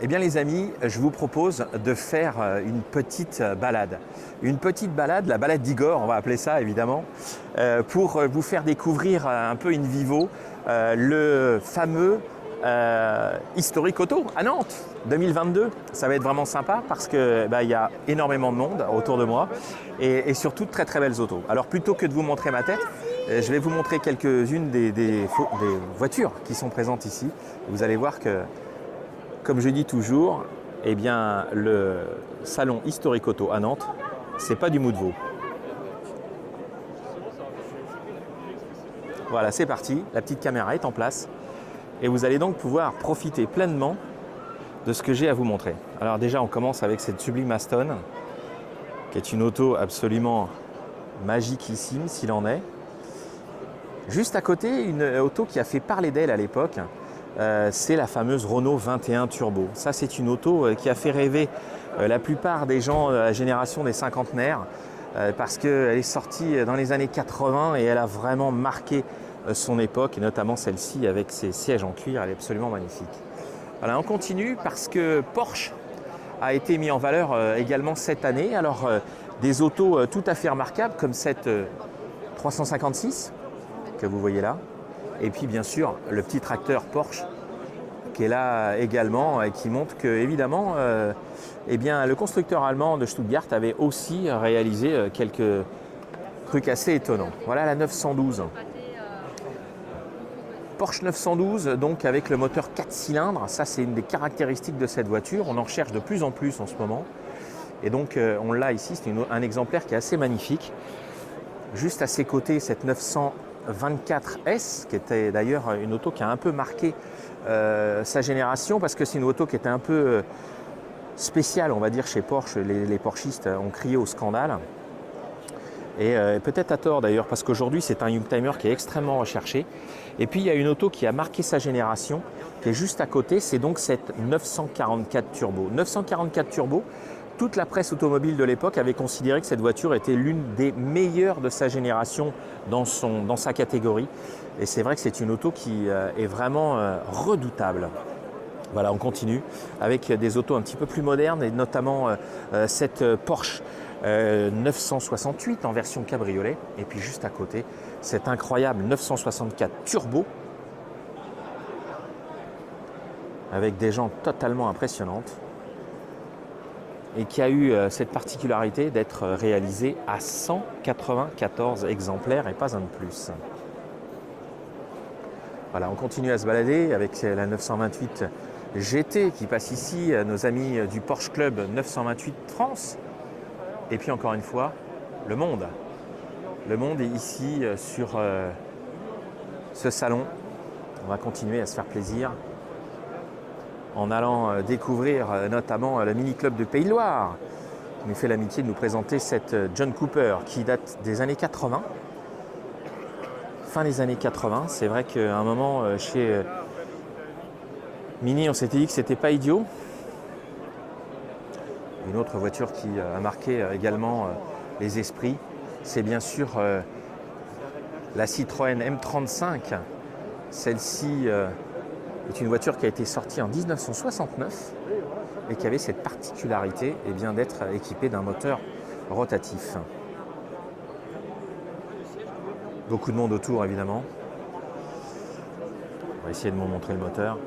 Eh bien les amis, je vous propose de faire une petite balade. Une petite balade, la balade d'Igor, on va appeler ça évidemment, pour vous faire découvrir un peu in vivo le fameux Historic Auto à Nantes 2022. Ça va être vraiment sympa parce que il y a énormément de monde autour de moi et surtout de très très belles autos. Alors plutôt que de vous montrer ma tête, je vais vous montrer quelques-unes des voitures qui sont présentes ici. Vous allez voir que, comme je dis toujours, eh bien, le salon Historic Auto à Nantes, c'est pas du mou de veau. Voilà, c'est parti, la petite caméra est en place et vous allez donc pouvoir profiter pleinement de ce que j'ai à vous montrer. Alors déjà, on commence avec cette sublime Aston, qui est une auto absolument magiquissime s'il en est. Juste à côté, une auto qui a fait parler d'elle à l'époque, c'est la fameuse Renault 21 Turbo. Ça, c'est une auto qui a fait rêver la plupart des gens de la génération des cinquantenaires parce qu'elle est sortie dans les années 80 et elle a vraiment marqué son époque, et notamment celle-ci avec ses sièges en cuir, elle est absolument magnifique. Voilà, on continue parce que Porsche a été mis en valeur également cette année. Alors, des autos tout à fait remarquables comme cette 356 que vous voyez là. Et puis bien sûr le petit tracteur Porsche qui est là également et qui montre que évidemment eh bien, le constructeur allemand de Stuttgart avait aussi réalisé quelques trucs assez étonnants. Voilà la 912. Porsche 912 donc avec le moteur 4 cylindres, ça c'est une des caractéristiques de cette voiture, on en cherche de plus en plus en ce moment. Et donc on l'a ici, c'est un exemplaire qui est assez magnifique. Juste à ses côtés cette 924S qui était d'ailleurs une auto qui a un peu marqué sa génération parce que c'est une auto qui était un peu spéciale on va dire chez Porsche, les Porschistes ont crié au scandale. Et peut-être à tort d'ailleurs parce qu'aujourd'hui c'est un youngtimer qui est extrêmement recherché. Et puis il y a une auto qui a marqué sa génération qui est juste à côté, c'est donc cette 944 Turbo. 944 Turbo, toute la presse automobile de l'époque avait considéré que cette voiture était l'une des meilleures de sa génération dans sa catégorie. Et c'est vrai que c'est une auto qui est vraiment redoutable. Voilà, on continue avec des autos un petit peu plus modernes et notamment cette Porsche 968 en version cabriolet. Et puis juste à côté, cette incroyable 964 Turbo avec des jantes totalement impressionnantes et qui a eu cette particularité d'être réalisée à 194 exemplaires et pas un de plus. Voilà, on continue à se balader avec la 928 GT qui passe ici, nos amis du Porsche Club 928 France. Et puis encore une fois, le monde. Le monde est ici sur ce salon. On va continuer à se faire plaisir en allant découvrir notamment le Mini Club de Pays de Loire qui nous fait l'amitié de nous présenter cette John Cooper qui date des années 80. Fin des années 80, c'est vrai qu'à un moment chez Mini on s'était dit que c'était pas idiot. Une autre voiture qui a marqué également les esprits, c'est bien sûr la Citroën M35. Celle-ci est une voiture qui a été sortie en 1969 et qui avait cette particularité d'être équipée d'un moteur rotatif. Beaucoup de monde autour évidemment. On va essayer de vous montrer le moteur.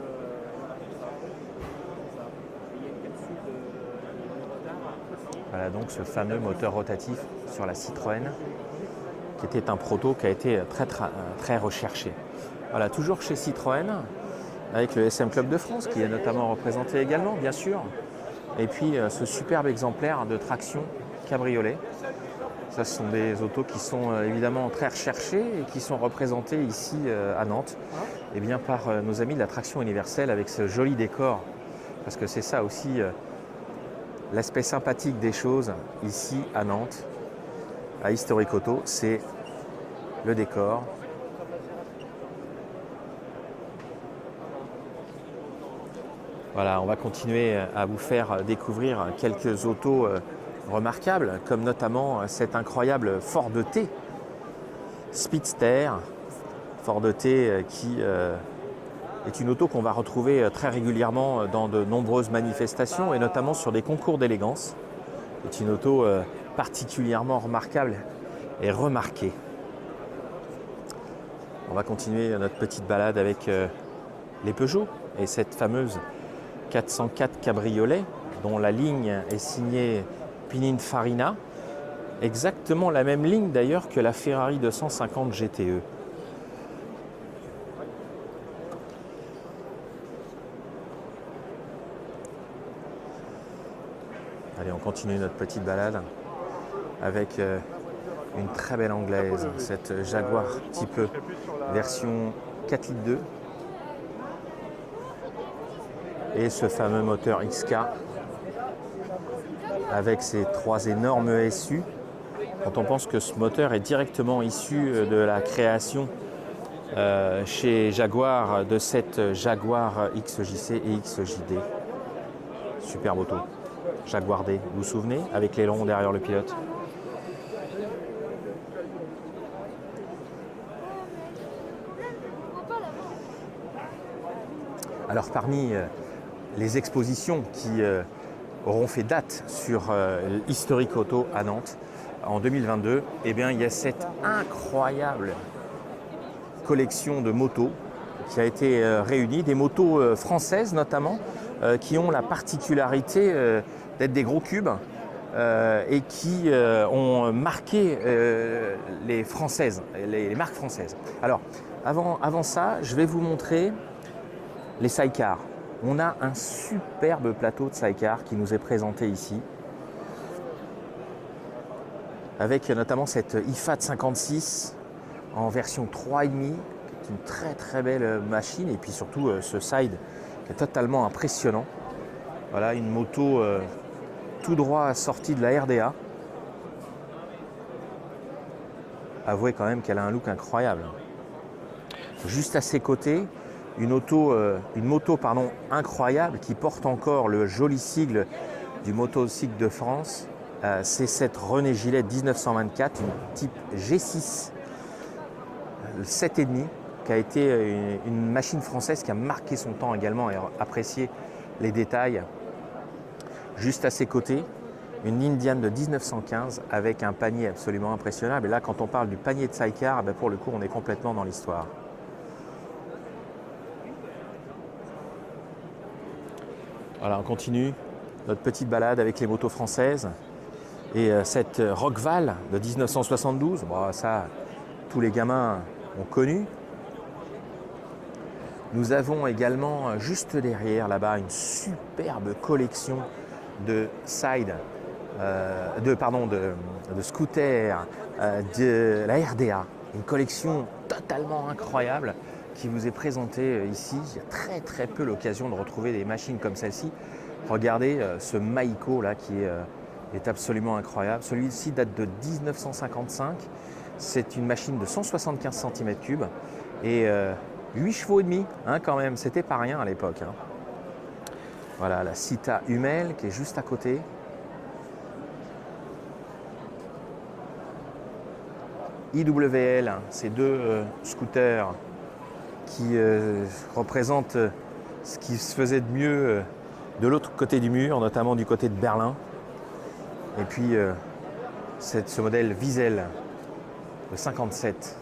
Voilà donc ce fameux moteur rotatif sur la Citroën qui était un proto qui a été très recherché. Voilà, toujours chez Citroën avec le SM Club de France qui est notamment représenté également bien sûr. Et puis ce superbe exemplaire de traction cabriolet. Ça, ce sont des autos qui sont évidemment très recherchées et qui sont représentées ici à Nantes par nos amis de la traction universelle avec ce joli décor. Parce que c'est ça aussi l'aspect sympathique des choses ici à Nantes, à Historic Auto, c'est le décor. Voilà, on va continuer à vous faire découvrir quelques autos remarquables, comme notamment cette incroyable Ford T Speedster. Ford T qui est une auto qu'on va retrouver très régulièrement dans de nombreuses manifestations et notamment sur des concours d'élégance. C'est une auto particulièrement remarquable et remarquée. On va continuer notre petite balade avec les Peugeot et cette fameuse 404 Cabriolet dont la ligne est signée Pininfarina. Exactement la même ligne d'ailleurs que la Ferrari 250 GTE. Allez, on continue notre petite balade avec une très belle anglaise, cette Jaguar type E, version 4 litres 2. Et ce fameux moteur XK avec ses 3 énormes SU. Quand on pense que ce moteur est directement issu de la création chez Jaguar de cette Jaguar XJC et XJD. Superbe auto. Jaguar D, vous vous souvenez, avec l'aileron derrière le pilote. Alors parmi les expositions qui auront fait date sur l'historique auto à Nantes en 2022, eh bien, il y a cette incroyable collection de motos qui a été réunie, des motos françaises notamment, qui ont la particularité d'être des gros cubes et qui ont marqué les françaises, les marques françaises. Alors, avant ça, je vais vous montrer les sidecars. On a un superbe plateau de sidecar qui nous est présenté ici, avec notamment cette IFAT 56 en version 3,5, qui est une très très belle machine, et puis surtout ce side qui est totalement impressionnant. Voilà, une moto tout droit sortie de la RDA. Avouez quand même qu'elle a un look incroyable. Juste à ses côtés, une moto incroyable qui porte encore le joli sigle du Motocycle de France. C'est cette René Gillette 1924, une type G6 7,5, qui a été une machine française qui a marqué son temps également et apprécié les détails. Juste à ses côtés, une Indian de 1915 avec un panier absolument impressionnant. Et là, quand on parle du panier de sidecar, pour le coup, on est complètement dans l'histoire. Voilà, on continue notre petite balade avec les motos françaises. Et cette Rockval de 1972, bon, ça, tous les gamins ont connu. Nous avons également, juste derrière, là-bas, une superbe collection de de scooters de la RDA. Une collection totalement incroyable qui vous est présentée ici. Il y a très très peu l'occasion de retrouver des machines comme celle-ci. Regardez ce Maïko là qui est absolument incroyable. Celui-ci date de 1955. C'est une machine de 175 cm3 et 8 chevaux et demi, quand même. C'était pas rien à l'époque. Voilà la Cita Hummel qui est juste à côté. IWL, ces deux scooters qui représentent ce qui se faisait de mieux de l'autre côté du mur, notamment du côté de Berlin. Et puis ce modèle Wiesel de 57.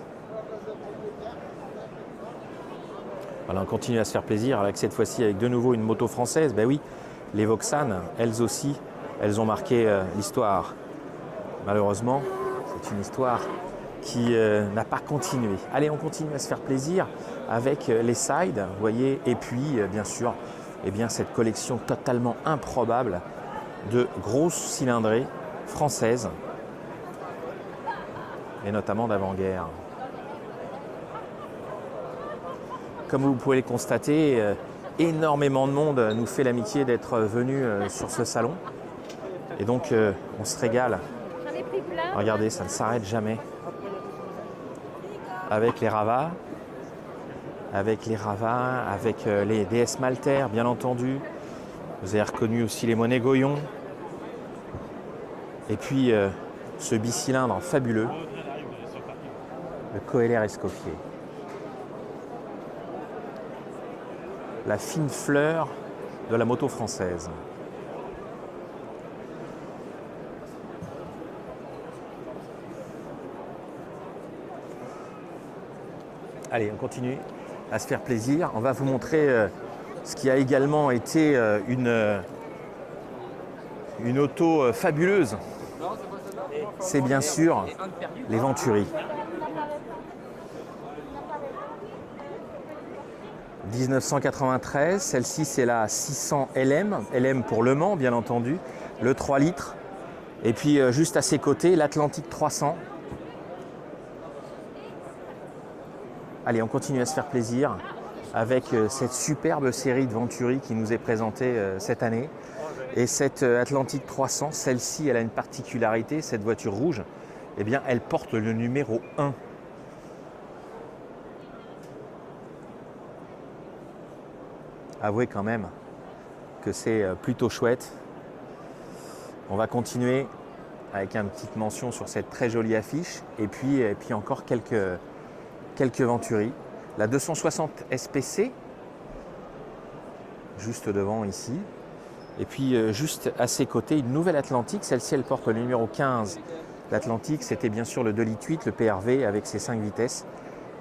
Voilà, on continue à se faire plaisir avec cette fois-ci avec de nouveau une moto française. Ben oui, les Vauxhall, elles aussi, elles ont marqué l'histoire. Malheureusement, c'est une histoire qui n'a pas continué. Allez, on continue à se faire plaisir avec les sides, vous voyez, et puis bien sûr, cette collection totalement improbable de grosses cylindrées françaises et notamment d'avant-guerre. Comme vous pouvez le constater, énormément de monde nous fait l'amitié d'être venu sur ce salon. Et donc, on se régale. Regardez, ça ne s'arrête jamais. Avec les Rava, avec les DS Malter, bien entendu. Vous avez reconnu aussi les Monet Goyon. Et puis, ce bicylindre fabuleux, le Coeler Escoffier. la fine fleur de la moto française. Allez, on continue à se faire plaisir. On va vous montrer ce qui a également été une auto fabuleuse. C'est bien sûr les Venturi. 1993, celle-ci c'est la 600 LM, LM pour Le Mans bien entendu, le 3 litres. Et puis juste à ses côtés, l'Atlantique 300. Allez, on continue à se faire plaisir avec cette superbe série de Venturi qui nous est présentée cette année. Et cette Atlantique 300, celle-ci, elle a une particularité, cette voiture rouge, eh bien, elle porte le numéro 1. Avouez quand même que c'est plutôt chouette. On va continuer avec une petite mention sur cette très jolie affiche. Et puis encore quelques Venturi. La 260 SPC, juste devant ici. Et puis juste à ses côtés, une nouvelle Atlantique. Celle-ci, elle porte le numéro 15. L'Atlantique, c'était bien sûr le 2,8 litres, le PRV avec ses 5 vitesses.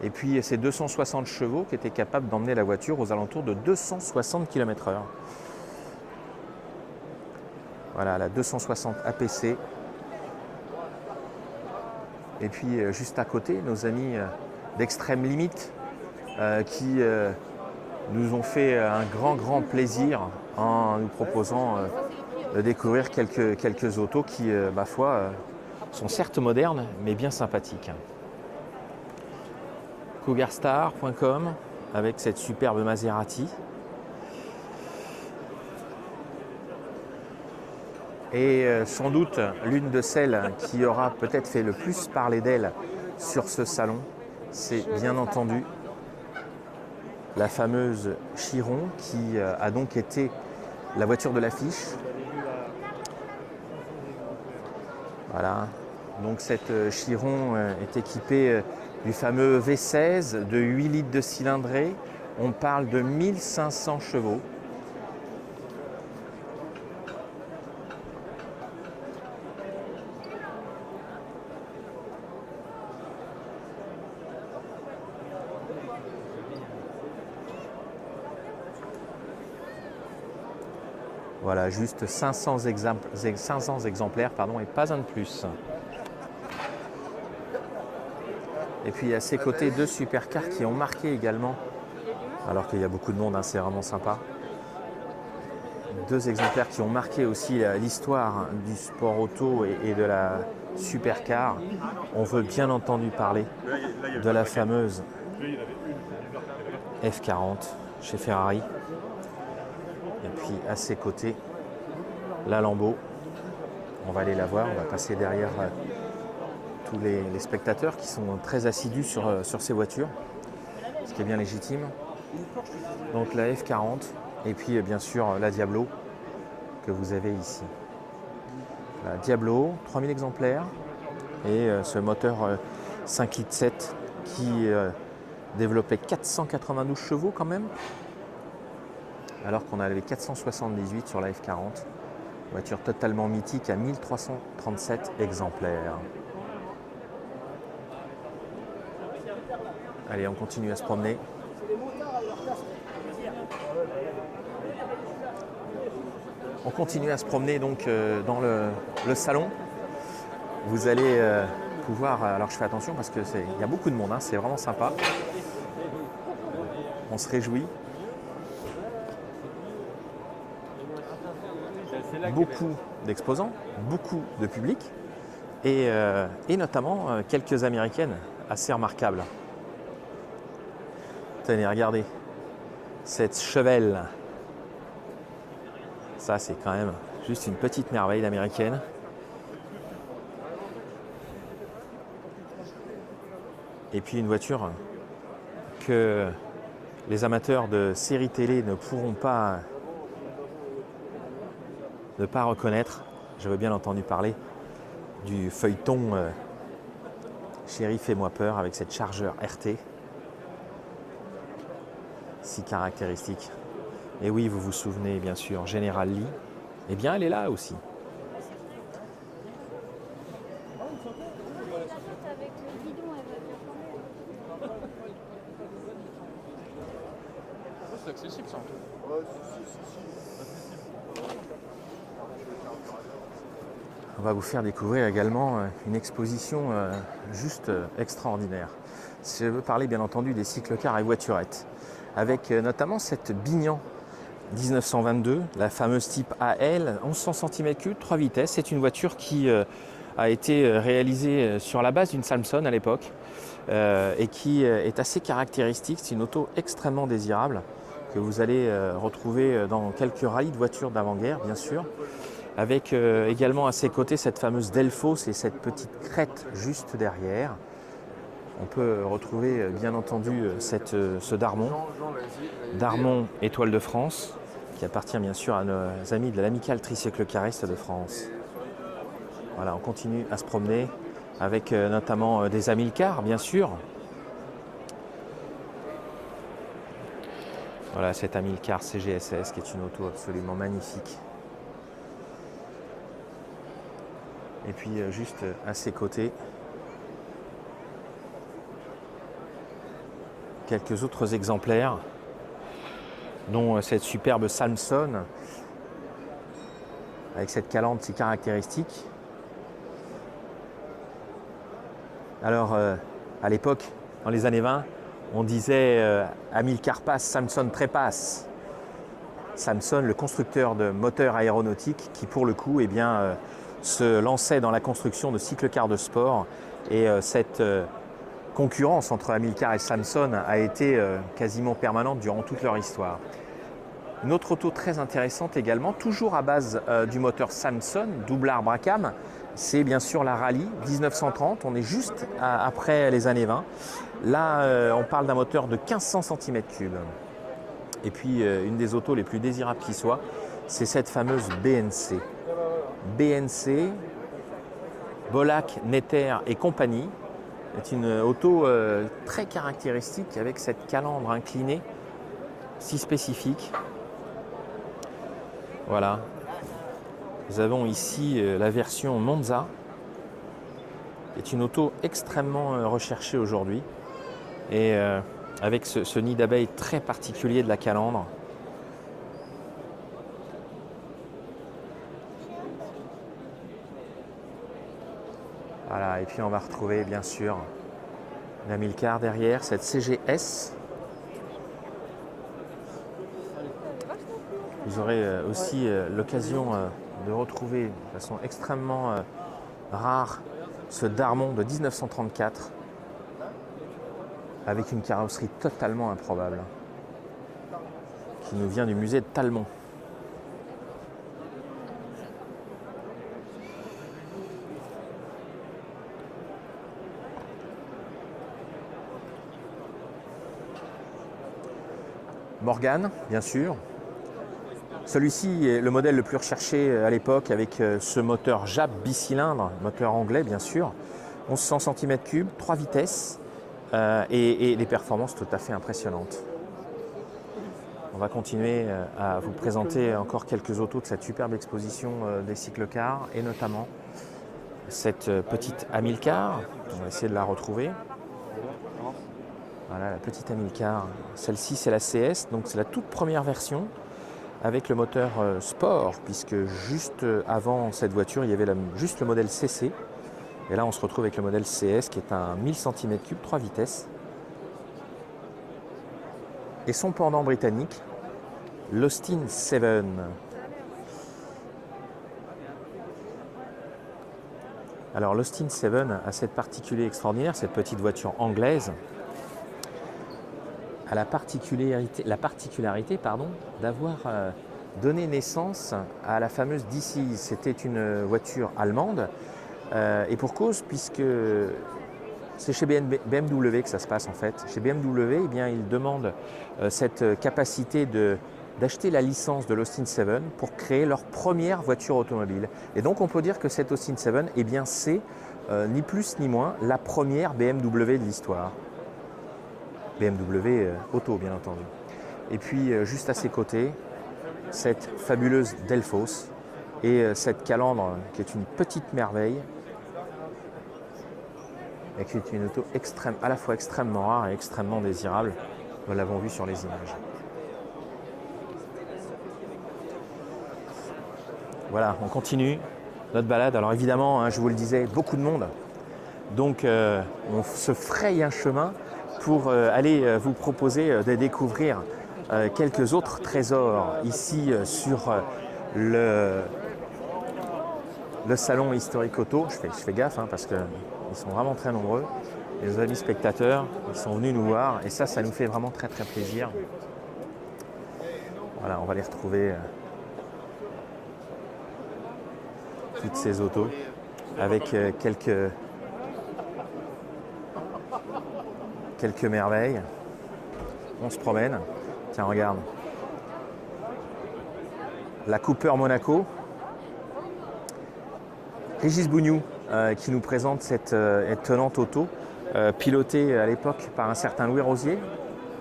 Et puis ces 260 chevaux qui étaient capables d'emmener la voiture aux alentours de 260 km/h. Voilà, la 260 APC. Et puis juste à côté, nos amis d'Extrême Limite qui nous ont fait un grand plaisir en nous proposant de découvrir quelques autos qui, ma foi, sont certes modernes, mais bien sympathiques. Cougarstar.com avec cette superbe Maserati. Et sans doute l'une de celles qui aura peut-être fait le plus parler d'elle sur ce salon, c'est bien entendu la fameuse Chiron qui a donc été la voiture de l'affiche. Voilà, donc cette Chiron est équipée du fameux V16 de 8 litres de cylindrée. On parle de 1500 chevaux. Voilà, juste 500 exemplaires et pas un de plus. Et puis à ses côtés, deux supercars qui ont marqué également, alors qu'il y a beaucoup de monde, hein, c'est vraiment sympa. Deux exemplaires qui ont marqué aussi l'histoire du sport auto et de la supercar. On veut bien entendu parler de la fameuse F40 chez Ferrari. Et puis à ses côtés, la Lambo. On va aller la voir, on va passer derrière tous les spectateurs qui sont très assidus sur ces voitures, ce qui est bien légitime. Donc la F40 et puis bien sûr la Diablo que vous avez ici. La Diablo, 3000 exemplaires et ce moteur 5,7 litres qui développait 492 chevaux quand même, alors qu'on avait 478 sur la F40. Voiture totalement mythique à 1337 exemplaires. Allez, on continue à se promener. On continue à se promener donc dans le salon. Vous allez pouvoir, alors je fais attention parce que il y a beaucoup de monde, hein, c'est vraiment sympa. On se réjouit. Beaucoup d'exposants, beaucoup de public et notamment quelques américaines assez remarquables. Tenez, regardez cette Chevelle. Ça, c'est quand même juste une petite merveille d'américaine. Et puis une voiture que les amateurs de séries télé ne pourront pas ne pas reconnaître. J'avais bien entendu parler du feuilleton Chérie, fais-moi peur avec cette Charger RT. Si caractéristique. Et oui, vous vous souvenez bien sûr, General Lee, eh bien elle est là aussi. C'est accessible ça. On va vous faire découvrir également une exposition juste extraordinaire. Je veux parler bien entendu des cyclecars et voiturettes, avec notamment cette Bignan 1922, la fameuse type AL, 1100 cm3, 3 vitesses. C'est une voiture qui a été réalisée sur la base d'une Salmson à l'époque et qui est assez caractéristique. C'est une auto extrêmement désirable que vous allez retrouver dans quelques rallyes de voitures d'avant-guerre, bien sûr, avec également à ses côtés cette fameuse Delphos et cette petite crête juste derrière. On peut retrouver bien entendu ce Darmon, Darmon Étoile de France, qui appartient bien sûr à nos amis de l'amicale tricycle cariste de France. Voilà, on continue à se promener avec notamment des Amilcar, bien sûr. Voilà, cette Amilcar CGSS qui est une auto absolument magnifique. Et puis juste à ses côtés, quelques autres exemplaires, dont cette superbe Salmson, avec cette calandre si caractéristique. Alors, à l'époque, dans les années 20, on disait Amilcar passe, Salmson trépasse. Salmson, le constructeur de moteurs aéronautiques, qui pour le coup, eh bien, se lançait dans la construction de cyclecars de sport. Et cette concurrence entre Amilcar et Salmson a été quasiment permanente durant toute leur histoire. Une autre auto très intéressante également, toujours à base du moteur Salmson, double arbre à cam, c'est bien sûr la Rallye 1930, on est juste après les années 20. Là, on parle d'un moteur de 1500 cm3. Et puis, une des autos les plus désirables qui soit, c'est cette fameuse BNC. BNC, Bolac, Netter et compagnie, est une auto très caractéristique avec cette calandre inclinée si spécifique. Voilà. Nous avons ici la version Monza, qui est une auto extrêmement recherchée aujourd'hui et avec ce nid d'abeille très particulier de la calandre. Voilà, et puis on va retrouver bien sûr l'Amilcar derrière, cette CGS. Vous aurez aussi l'occasion de retrouver de façon extrêmement rare ce Darmon de 1934 avec une carrosserie totalement improbable qui nous vient du musée de Talmont. Morgan, bien sûr. Celui-ci est le modèle le plus recherché à l'époque avec ce moteur JAB bicylindre, moteur anglais bien sûr, 1100 cm3, 3 vitesses et des performances tout à fait impressionnantes. On va continuer à vous présenter encore quelques autos de cette superbe exposition des cyclecars et notamment cette petite Amilcar. On va essayer de la retrouver. Voilà la petite Amilcar. Celle-ci c'est la CS, donc c'est la toute première version avec le moteur sport, puisque juste avant cette voiture, il y avait juste le modèle CC. Et là, on se retrouve avec le modèle CS, qui est un 1000 cm3, 3 vitesses. Et son pendant britannique, l'Austin 7. Alors, l'Austin 7 a cette particularité extraordinaire, cette petite voiture anglaise, a la particularité d'avoir donné naissance à la fameuse DC's. C'était une voiture allemande et pour cause, puisque c'est chez BMW que ça se passe en fait. Chez BMW, eh bien, ils demandent cette capacité d'acheter la licence de l'Austin 7 pour créer leur première voiture automobile. Et donc on peut dire que cette Austin 7, eh bien, c'est ni plus ni moins la première BMW de l'histoire. BMW auto bien entendu. Et puis juste à ses côtés, cette fabuleuse Delphos et cette calandre qui est une petite merveille et qui est une auto à la fois extrêmement rare et extrêmement désirable. Nous l'avons vu sur les images. Voilà, on continue notre balade. Alors évidemment, hein, je vous le disais, beaucoup de monde. Donc on se fraye un chemin pour aller vous proposer de découvrir quelques autres trésors ici sur le salon historique auto. Je fais gaffe hein, parce qu'ils sont vraiment très nombreux. Les amis spectateurs, ils sont venus nous voir et ça nous fait vraiment très très plaisir. Voilà, on va les retrouver toutes ces autos avec quelques merveilles. On se promène. Tiens, regarde. La Cooper Monaco. Régis Bougnou qui nous présente cette étonnante auto pilotée à l'époque par un certain Louis Rosier.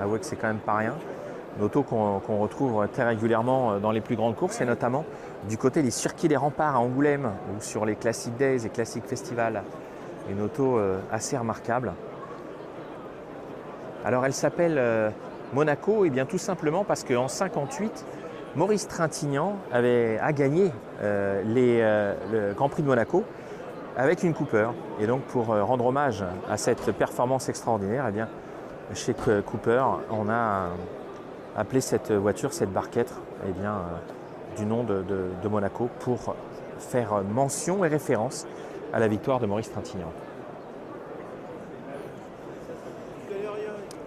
Avouez que c'est quand même pas rien. Une auto qu'on retrouve très régulièrement dans les plus grandes courses et notamment du côté des circuits des remparts à Angoulême ou sur les Classic Days et Classic Festival. Une auto assez remarquable. Alors elle s'appelle Monaco et bien tout simplement parce qu'en 1958, Maurice Trintignant a gagné le Grand Prix de Monaco avec une Cooper. Et donc pour rendre hommage à cette performance extraordinaire, eh bien, chez Cooper, on a appelé cette voiture, cette barquette, eh bien, du nom de Monaco pour faire mention et référence à la victoire de Maurice Trintignant.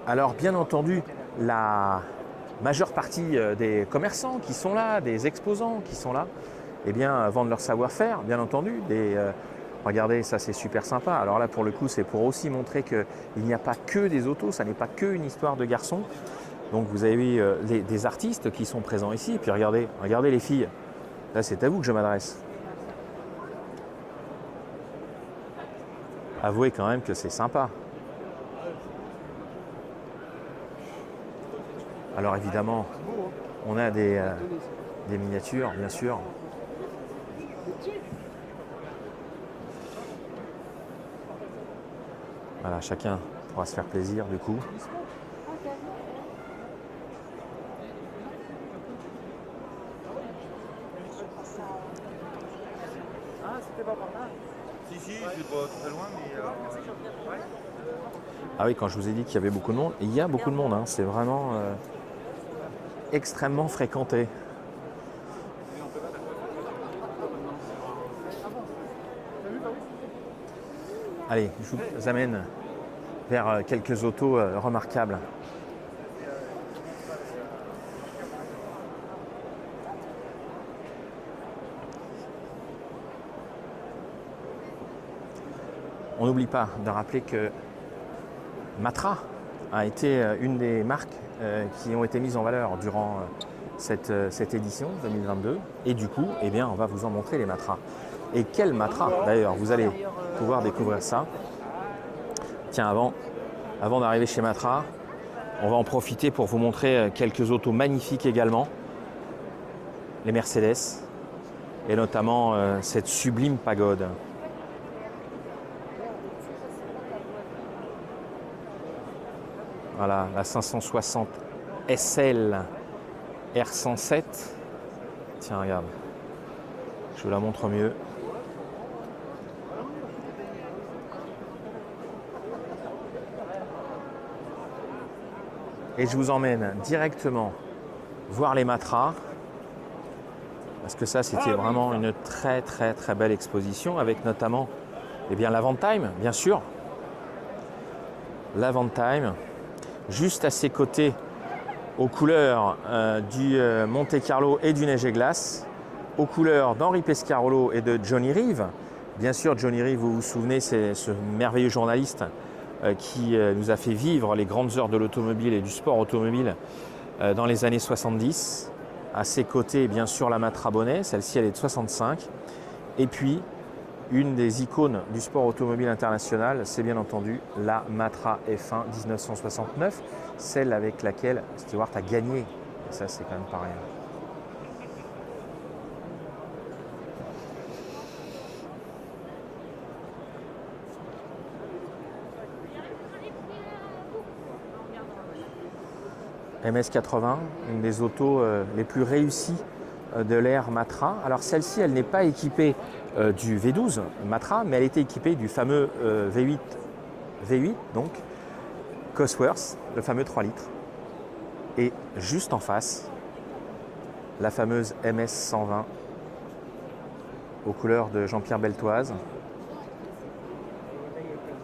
Alors bien entendu, la majeure partie des commerçants qui sont là, des exposants qui sont là, eh bien, vendent leur savoir-faire, bien entendu. Regardez, ça c'est super sympa. Alors là, pour le coup, c'est pour aussi montrer qu'il n'y a pas que des autos, ça n'est pas qu'une histoire de garçons. Donc vous avez eu des artistes qui sont présents ici. Et puis regardez les filles. Là, c'est à vous que je m'adresse. Avouez quand même que c'est sympa. Alors évidemment, on a des miniatures, bien sûr. Voilà, chacun pourra se faire plaisir du coup. Ah, c'était pas par là. Si, c'est pas très loin, mais... Ah oui, quand je vous ai dit qu'il y avait beaucoup de monde, il y a beaucoup de monde, hein, c'est vraiment extrêmement fréquenté. Allez, je vous amène vers quelques autos remarquables. On n'oublie pas de rappeler que Matra a été une des marques qui ont été mises en valeur durant cette édition 2022. Et du coup, eh bien, on va vous en montrer les Matra. Et quel Matra d'ailleurs, vous allez pouvoir découvrir ça. Tiens, avant d'arriver chez Matra, on va en profiter pour vous montrer quelques autos magnifiques également. Les Mercedes et notamment cette sublime pagode. Voilà, la 560 SL R107. Tiens, regarde. Je vous la montre mieux. Et je vous emmène directement voir les Matra. Parce que ça, c'était vraiment une très très très belle exposition avec notamment l'Avantime, bien sûr. L'Avantime. Juste à ses côtés, aux couleurs du Monte Carlo et du Neige et Glace, aux couleurs d'Henri Pescarolo et de Johnny Reeve. Bien sûr, Johnny Reeve, vous vous souvenez, c'est ce merveilleux journaliste qui nous a fait vivre les grandes heures de l'automobile et du sport automobile dans les années 70. À ses côtés, bien sûr, la Matra Bonnet, celle-ci elle est de 65. Et puis, une des icônes du sport automobile international, c'est bien entendu la Matra F1 1969, celle avec laquelle Stewart a gagné. Et ça, c'est quand même pas rien. MS80, une des autos les plus réussies de l'ère Matra. Alors celle-ci, elle n'est pas équipée du V12 Matra, mais elle était équipée du fameux V8, donc Cosworth, le fameux 3 litres. Et juste en face, la fameuse MS120 aux couleurs de Jean-Pierre Beltoise.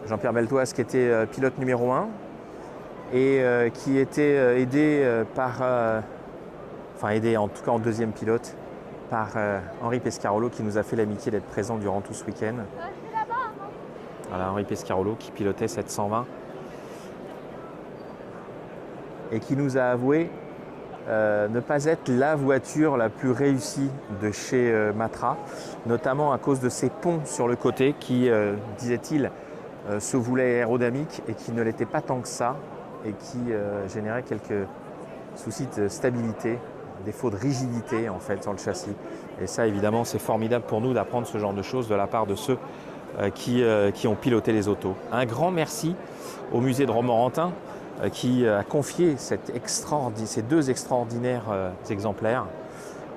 Jean-Pierre Beltoise qui était pilote numéro 1 et qui était aidé aidé en tout cas en deuxième pilote par Henri Pescarolo qui nous a fait l'amitié d'être présent durant tout ce week-end. Voilà, Henri Pescarolo qui pilotait cette 120 et qui nous a avoué ne pas être la voiture la plus réussie de chez Matra, notamment à cause de ces ponts sur le côté qui, disait-il, se voulaient aérodynamiques et qui ne l'étaient pas tant que ça et qui généraient quelques soucis de stabilité, défaut de rigidité en fait sur le châssis. Et ça évidemment c'est formidable pour nous d'apprendre ce genre de choses de la part de ceux qui ont piloté les autos. Un grand merci au musée de Romorantin qui a confié ces deux extraordinaires exemplaires.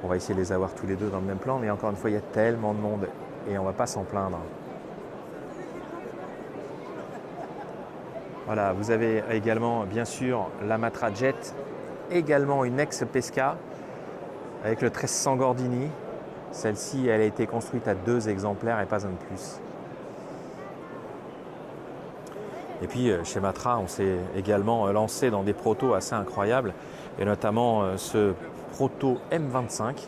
On va essayer de les avoir tous les deux dans le même plan, mais encore une fois, il y a tellement de monde et on ne va pas s'en plaindre. Voilà, vous avez également, bien sûr, la Matra Jet, également une ex-Pesca avec le 1300 Gordini. Celle-ci, elle a été construite à 2 exemplaires et pas un de plus. Et puis chez Matra, on s'est également lancé dans des protos assez incroyables, et notamment ce proto M25.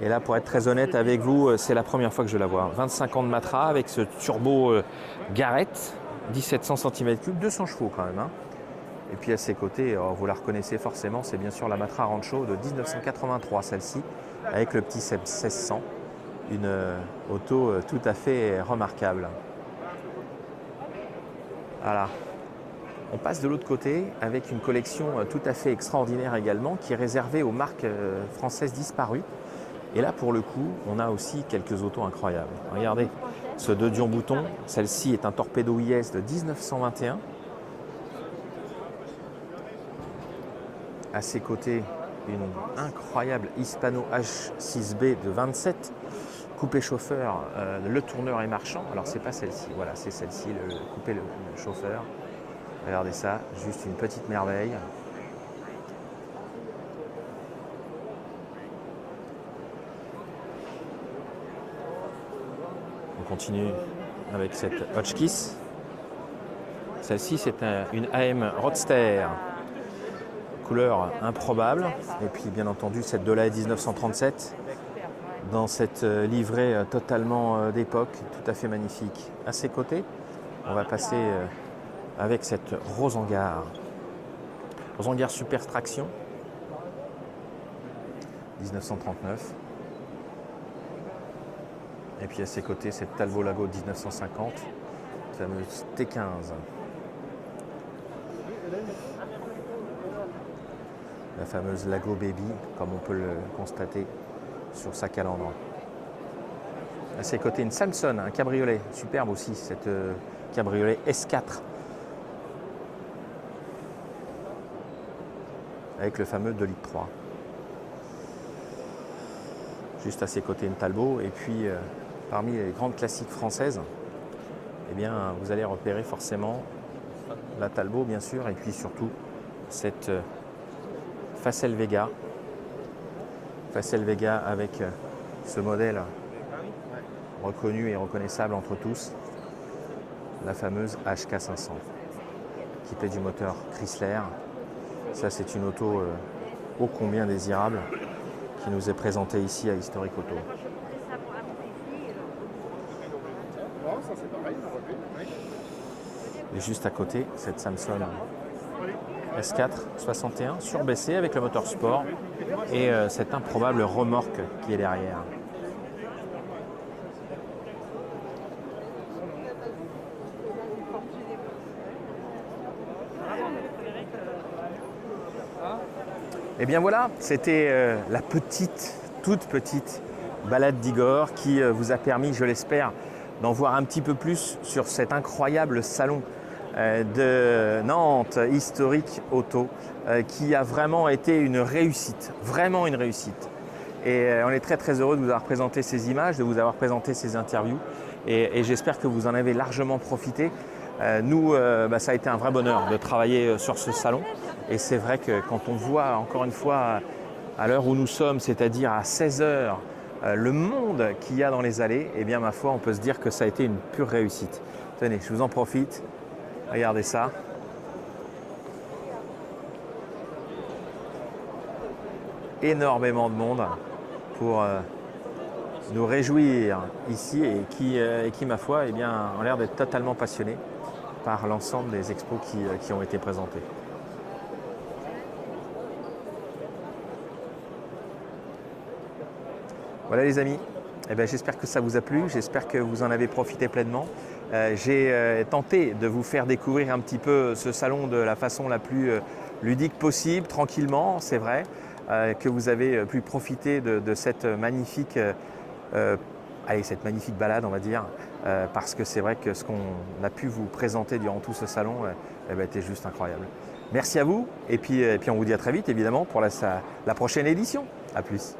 Et là, pour être très honnête avec vous, c'est la première fois que je la vois. 25 ans de Matra avec ce turbo Garrett, 1700 cm3, 200 chevaux quand même. Hein. Et puis à ses côtés, vous la reconnaissez forcément, c'est bien sûr la Matra Rancho de 1983, celle-ci, avec le petit 1600. Une auto tout à fait remarquable. Voilà. On passe de l'autre côté avec une collection tout à fait extraordinaire également qui est réservée aux marques françaises disparues. Et là, pour le coup, on a aussi quelques autos incroyables. Regardez, ce de Dion Bouton, celle-ci est un Torpedo IS de 1921. À ses côtés, une incroyable Hispano H6B de 27. Coupé chauffeur, le tourneur est marchand. Alors c'est pas celle-ci, voilà, c'est celle-ci, le coupé le chauffeur. Regardez ça, juste une petite merveille. On continue avec cette Hotchkiss. Celle-ci c'est une AM Roadster, couleur improbable. Et puis bien entendu cette Delahaye 1937. Dans cette livrée totalement d'époque, tout à fait magnifique. À ses côtés, on va passer avec cette Rosengar. Rosengar Super Traction, 1939. Et puis à ses côtés, cette Talbot Lago 1950, fameuse T15. La fameuse Lago Baby, comme on peut le constater sur sa calandre. À ses côtés, une Samson, un cabriolet, superbe aussi, cette cabriolet S4. Avec le fameux 2,3 litres. Juste à ses côtés, une Talbot. Et puis, parmi les grandes classiques françaises, eh bien, vous allez repérer forcément la Talbot, bien sûr, et puis surtout cette Facel Vega. Facel Vega avec ce modèle reconnu et reconnaissable entre tous, la fameuse HK500, équipée du moteur Chrysler. Ça c'est une auto ô combien désirable qui nous est présentée ici à Historic Auto. Et juste à côté, cette Samson S4 61 surbaissée avec le moteur sport et cette improbable remorque qui est derrière. Et bien voilà, c'était la toute petite balade d'Igor qui vous a permis, je l'espère, d'en voir un petit peu plus sur cet incroyable salon de Nantes Historique Auto qui a vraiment été une réussite, vraiment une réussite. Et on est très très heureux de vous avoir présenté ces images, de vous avoir présenté ces interviews et j'espère que vous en avez largement profité. Nous, ça a été un vrai bonheur de travailler sur ce salon et c'est vrai que quand on voit encore une fois à l'heure où nous sommes, c'est-à-dire à 16 heures, le monde qu'il y a dans les allées, eh bien ma foi, on peut se dire que ça a été une pure réussite. Tenez, je vous en profite, regardez ça. Énormément de monde pour nous réjouir ici et qui ma foi, eh bien, ont l'air d'être totalement passionnés par l'ensemble des expos qui ont été présentés. Voilà les amis, eh bien, j'espère que ça vous a plu, j'espère que vous en avez profité pleinement. J'ai tenté de vous faire découvrir un petit peu ce salon de la façon la plus ludique possible, tranquillement, c'est vrai, que vous avez pu profiter de cette magnifique, cette magnifique balade, on va dire, parce que c'est vrai que ce qu'on a pu vous présenter durant tout ce salon était juste incroyable. Merci à vous et puis on vous dit à très vite évidemment pour la prochaine édition. À plus.